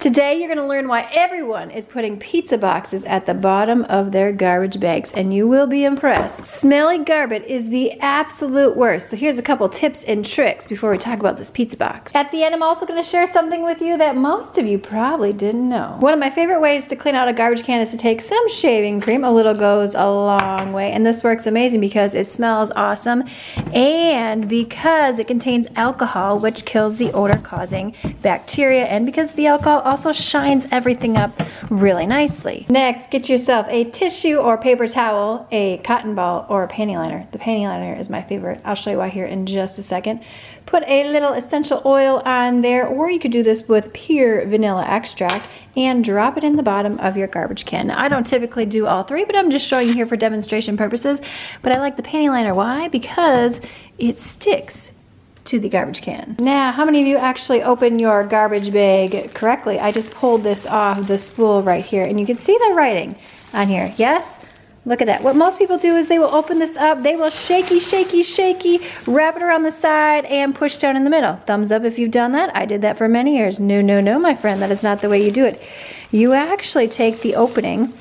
Today you're going to learn why everyone is putting pizza boxes at the bottom of their garbage bags, and you will be impressed. Smelly garbage is the absolute worst. So here's a couple tips and tricks before we talk about this pizza box. At the end, I'm also going to share something with you that most of you probably didn't know. One of my favorite ways to clean out a garbage can is to take some shaving cream. A little goes a long way, and this works amazing because it smells awesome and because it contains alcohol, which kills the odor-causing bacteria, and because the alcohol also shines everything up really nicely. Next, get yourself a tissue or paper towel, a cotton ball, or a panty liner. The panty liner is my favorite. I'll show you why here in just a second. Put a little essential oil on there, or you could do this with pure vanilla extract and drop it in the bottom of your garbage can. Now, I don't typically do all three, but I'm just showing you here for demonstration purposes. But I like the panty liner. Why? Because it sticks to the garbage can. Now, how many of you actually open your garbage bag correctly? I just pulled this off the spool right here, and you can see the writing on here. Yes? Look at that. What most people do is they will open this up, they will shaky, wrap it around the side and push down in the middle. Thumbs up if you've done that. I did that for many years. No, no, no, my friend, that is not the way you do it. You actually take the opening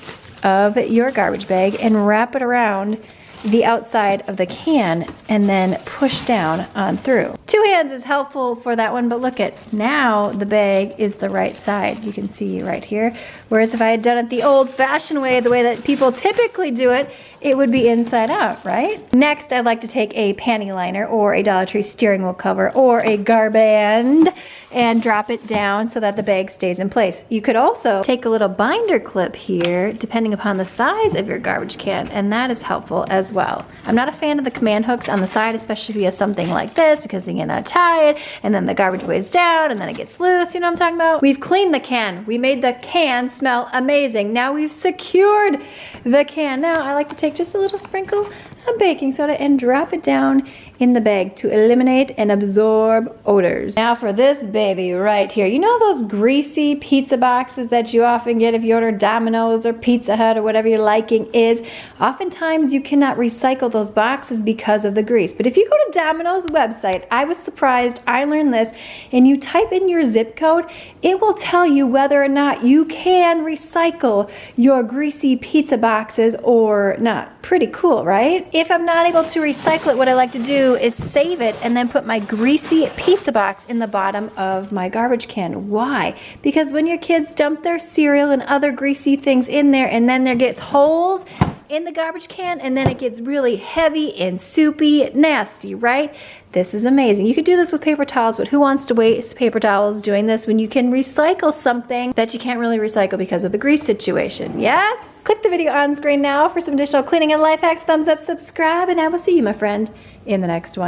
of your garbage bag and wrap it around the outside of the can and then push down on through. Two hands is helpful for that one, but look at now the bag is the right side. You can see right here. Whereas if I had done it the old-fashioned way, the way that people typically do it, it would be inside out, right? Next, I'd like to take a panty liner or a Dollar Tree steering wheel cover or a Garband and drop it down so that the bag stays in place. You could also take a little binder clip here, depending upon the size of your garbage can, and that is helpful as well. I'm not a fan of the command hooks on the side, especially if you have something like this, because then you get tied, and then the garbage weighs down, and then it gets loose, you know what I'm talking about? We've cleaned the can. We made the can smell amazing. Now we've secured the can. Now I like to take just a little sprinkle of baking soda and drop it down in the bag to eliminate and absorb odors. Now for this baby right here. You know those greasy pizza boxes that you often get if you order Domino's or Pizza Hut or whatever your liking is? Oftentimes you cannot recycle those boxes because of the grease. But if you go to Domino's website, I was surprised, I learned this, and you type in your zip code, it will tell you whether or not you can recycle your greasy pizza boxes or not. Pretty cool, right? If I'm not able to recycle it, what I like to do is save it and then put my greasy pizza box in the bottom of my garbage can. Why? Because when your kids dump their cereal and other greasy things in there, and then there gets holes in the garbage can, and then it gets really heavy and soupy, nasty, right? This is amazing. You could do this with paper towels, but who wants to waste paper towels doing this when you can recycle something that you can't really recycle because of the grease situation? Yes? Click the video on screen now for some additional cleaning and life hacks. Thumbs up, subscribe, and I will see you, my friend, in the next one.